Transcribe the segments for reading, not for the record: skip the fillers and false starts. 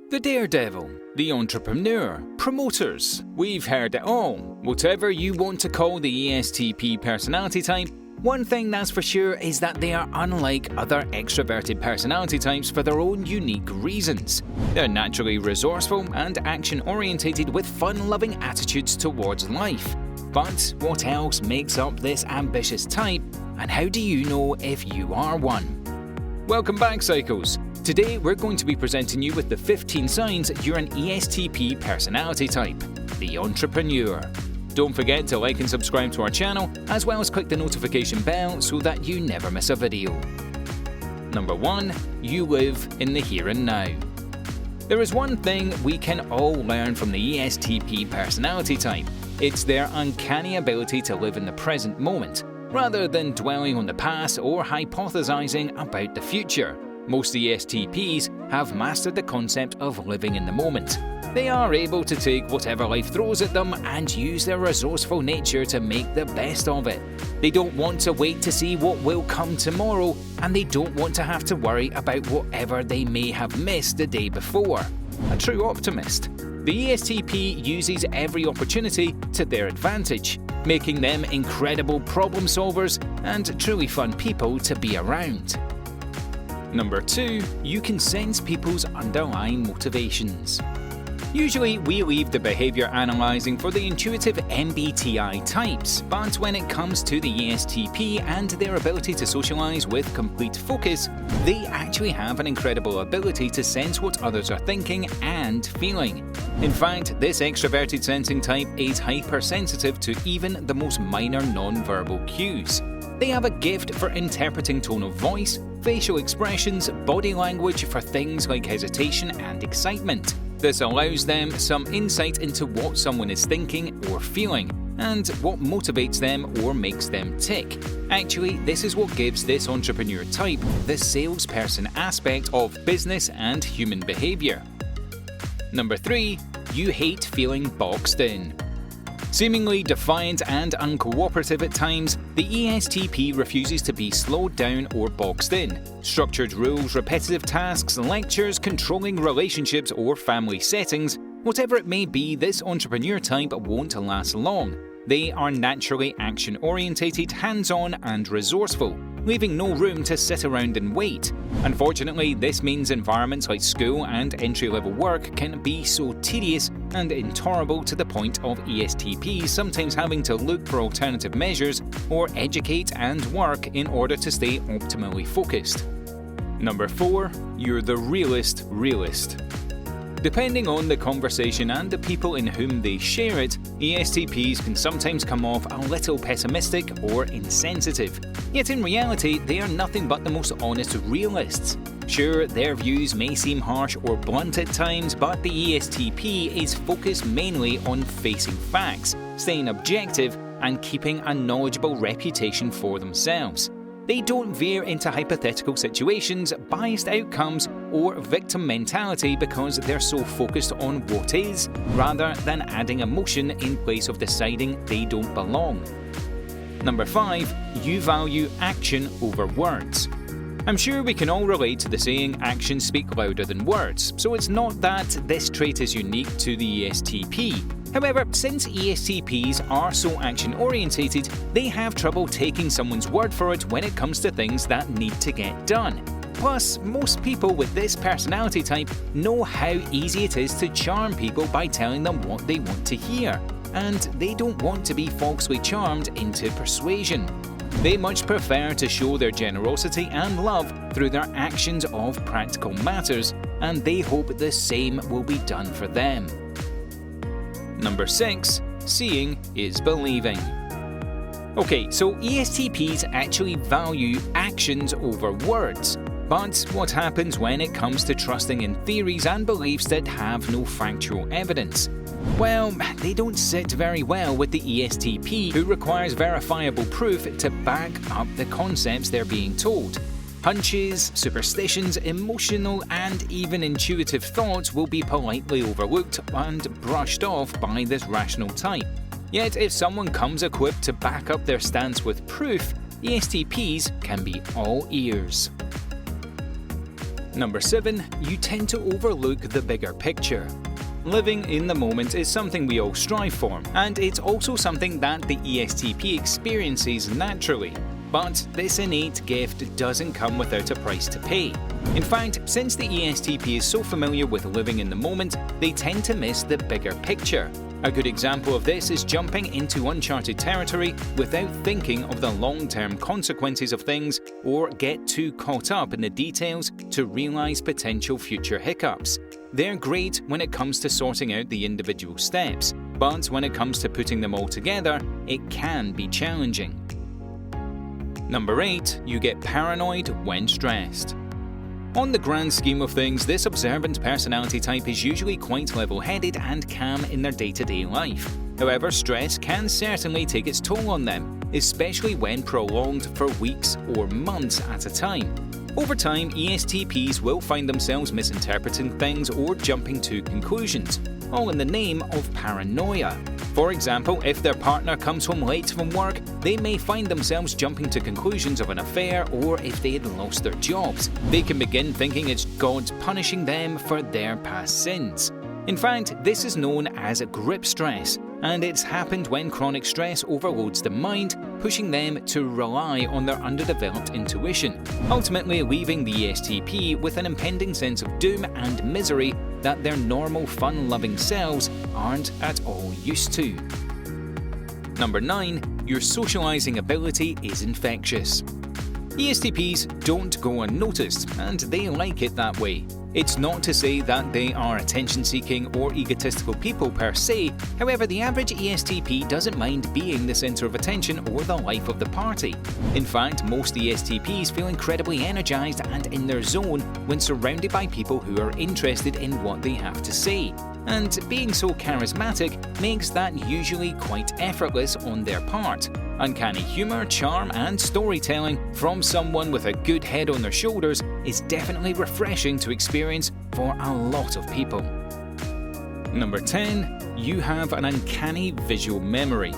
The daredevil, the entrepreneur, promoters. We've heard it all. Whatever you want to call the ESTP personality type, one thing that's for sure is that they are unlike other extroverted personality types for their own unique reasons. They're naturally resourceful and action-orientated with fun-loving attitudes towards life. But what else makes up this ambitious type, and how do you know if you are one? Welcome back, Psychos! Today we're going to be presenting you with the 15 signs you're an ESTP personality type, the entrepreneur. Don't forget to like and subscribe to our channel, as well as click the notification bell so that you never miss a video. Number 1. You live in the here and now. There is one thing we can all learn from the ESTP personality type. It's their uncanny ability to live in the present moment, rather than dwelling on the past or hypothesizing about the future. Most ESTPs have mastered the concept of living in the moment. They are able to take whatever life throws at them and use their resourceful nature to make the best of it. They don't want to wait to see what will come tomorrow, and they don't want to have to worry about whatever they may have missed the day before. A true optimist. The ESTP uses every opportunity to their advantage, making them incredible problem solvers and truly fun people to be around. Number 2. You can sense people's underlying motivations. Usually, we leave the behavior analyzing for the intuitive MBTI types, but when it comes to the ESTP and their ability to socialize with complete focus, they actually have an incredible ability to sense what others are thinking and feeling. In fact, this extroverted sensing type is hypersensitive to even the most minor non-verbal cues. They have a gift for interpreting tone of voice, facial expressions, body language for things like hesitation and excitement. This allows them some insight into what someone is thinking or feeling, and what motivates them or makes them tick. Actually, this is what gives this entrepreneur type the salesperson aspect of business and human behavior. Number 3. You hate feeling boxed in. Seemingly defiant and uncooperative at times, the ESTP refuses to be slowed down or boxed in. Structured rules, repetitive tasks, lectures, controlling relationships or family settings, whatever it may be, this entrepreneur type won't last long. They are naturally action-orientated, hands-on and resourceful, leaving no room to sit around and wait. Unfortunately, this means environments like school and entry-level work can be so tedious and intolerable to the point of ESTPs sometimes having to look for alternative measures or educate and work in order to stay optimally focused. Number 4. You're the realist. Depending on the conversation and the people in whom they share it, ESTPs can sometimes come off a little pessimistic or insensitive. Yet in reality, they are nothing but the most honest realists. Sure, their views may seem harsh or blunt at times, but the ESTP is focused mainly on facing facts, staying objective, and keeping a knowledgeable reputation for themselves. They don't veer into hypothetical situations, biased outcomes, or victim mentality because they're so focused on what is, rather than adding emotion in place of deciding they don't belong. Number 5. You value action over words. I'm sure we can all relate to the saying actions speak louder than words, so it's not that this trait is unique to the ESTP. However, since ESTPs are so action-orientated, they have trouble taking someone's word for it when it comes to things that need to get done. Plus, most people with this personality type know how easy it is to charm people by telling them what they want to hear, and they don't want to be falsely charmed into persuasion. They much prefer to show their generosity and love through their actions of practical matters, and they hope the same will be done for them. Number 6. Seeing is believing. Okay, so ESTPs actually value actions over words. But what happens when it comes to trusting in theories and beliefs that have no factual evidence? Well, they don't sit very well with the ESTP, who requires verifiable proof to back up the concepts they're being told. Hunches, superstitions, emotional and even intuitive thoughts will be politely overlooked and brushed off by this rational type. Yet if someone comes equipped to back up their stance with proof, ESTPs can be all ears. Number 7. You tend to overlook the bigger picture. Living in the moment is something we all strive for, and it's also something that the ESTP experiences naturally. But this innate gift doesn't come without a price to pay. In fact, since the ESTP is so familiar with living in the moment, they tend to miss the bigger picture. A good example of this is jumping into uncharted territory without thinking of the long-term consequences of things, or get too caught up in the details to realize potential future hiccups. They're great when it comes to sorting out the individual steps, but when it comes to putting them all together, it can be challenging. Number 8. You get paranoid when stressed. On the grand scheme of things, this observant personality type is usually quite level-headed and calm in their day-to-day life. However, stress can certainly take its toll on them, especially when prolonged for weeks or months at a time. Over time, ESTPs will find themselves misinterpreting things or jumping to conclusions, all in the name of paranoia. For example, if their partner comes home late from work, they may find themselves jumping to conclusions of an affair, or if they had lost their jobs, they can begin thinking it's God punishing them for their past sins. In fact, this is known as grip stress, and it's happened when chronic stress overloads the mind, pushing them to rely on their underdeveloped intuition, ultimately leaving the ESTP with an impending sense of doom and misery that their normal fun-loving selves aren't at all used to. Number 9. Your socializing ability is infectious. ESTPs don't go unnoticed, and they like it that way. It's not to say that they are attention-seeking or egotistical people per se. However, the average ESTP doesn't mind being the center of attention or the life of the party. In fact, most ESTPs feel incredibly energized and in their zone when surrounded by people who are interested in what they have to say. And being so charismatic makes that usually quite effortless on their part. Uncanny humor, charm, and storytelling from someone with a good head on their shoulders is definitely refreshing to experience for a lot of people. Number 10. You have an uncanny visual memory.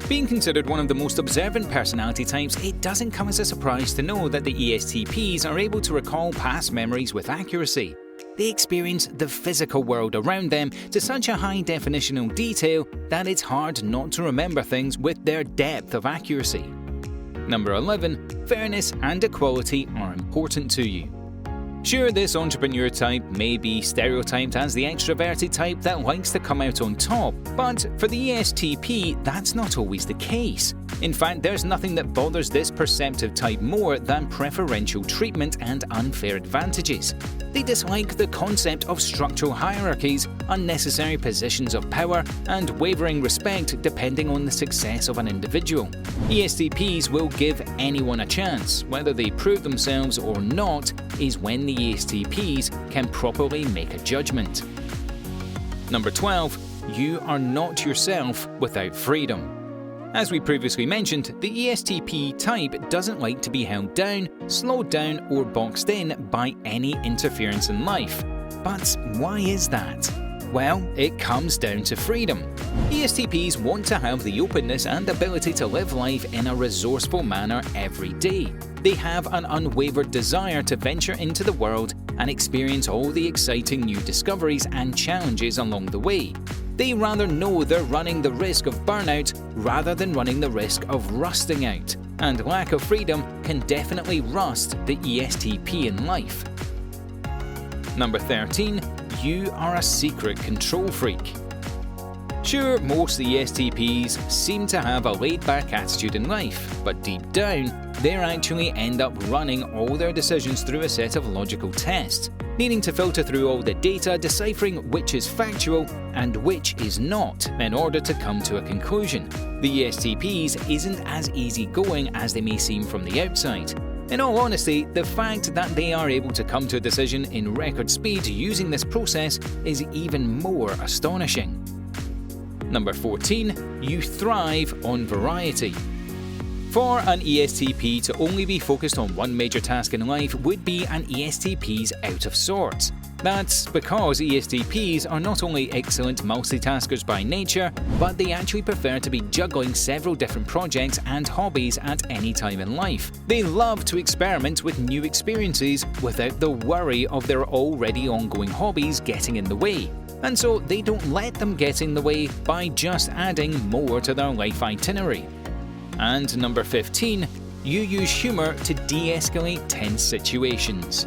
Being considered one of the most observant personality types, it doesn't come as a surprise to know that the ESTPs are able to recall past memories with accuracy. They experience the physical world around them to such a high definitional detail that it's hard not to remember things with their depth of accuracy. Number 11. Fairness and equality are important to you. Sure, this entrepreneur type may be stereotyped as the extroverted type that likes to come out on top, but for the ESTP, that's not always the case. In fact, there's nothing that bothers this perceptive type more than preferential treatment and unfair advantages. They dislike the concept of structural hierarchies, unnecessary positions of power, and wavering respect depending on the success of an individual. ESTPs will give anyone a chance. Whether they prove themselves or not is when the ESTPs can properly make a judgment. Number 12. You are not yourself without freedom. As we previously mentioned, the ESTP type doesn't like to be held down, slowed down, or boxed in by any interference in life. But why is that? Well, it comes down to freedom. ESTPs want to have the openness and ability to live life in a resourceful manner every day. They have an unwavered desire to venture into the world and experience all the exciting new discoveries and challenges along the way. They rather know they're running the risk of burnout rather than running the risk of rusting out, and lack of freedom can definitely rust the ESTP in life. Number 13. You are a secret control freak. Sure, most ESTPs seem to have a laid-back attitude in life, but deep down, they actually end up running all their decisions through a set of logical tests, needing to filter through all the data, deciphering which is factual and which is not, in order to come to a conclusion. The ESTPs isn't as easygoing as they may seem from the outside. In all honesty, the fact that they are able to come to a decision in record speed using this process is even more astonishing. Number 14. You thrive on variety. For an ESTP to only be focused on one major task in life would be an ESTP's out of sorts. That's because ESTPs are not only excellent multitaskers by nature, but they actually prefer to be juggling several different projects and hobbies at any time in life. They love to experiment with new experiences without the worry of their already ongoing hobbies getting in the way. And so they don't let them get in the way by just adding more to their life itinerary. And number 15, you use humour to de-escalate tense situations.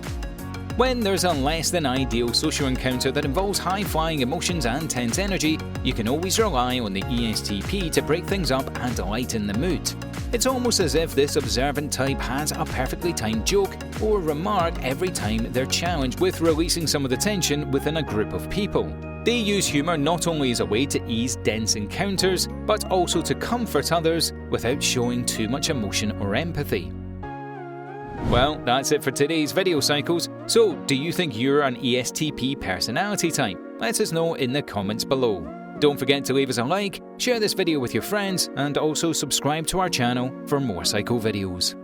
When there's a less than ideal social encounter that involves high-flying emotions and tense energy, you can always rely on the ESTP to break things up and lighten the mood. It's almost as if this observant type has a perfectly timed joke or remark every time they're challenged with releasing some of the tension within a group of people. They use humour not only as a way to ease dense encounters, but also to comfort others without showing too much emotion or empathy. Well, that's it for today's video cycles. So, do you think you're an ESTP personality type? Let us know in the comments below. Don't forget to leave us a like, share this video with your friends, and also subscribe to our channel for more psycho videos.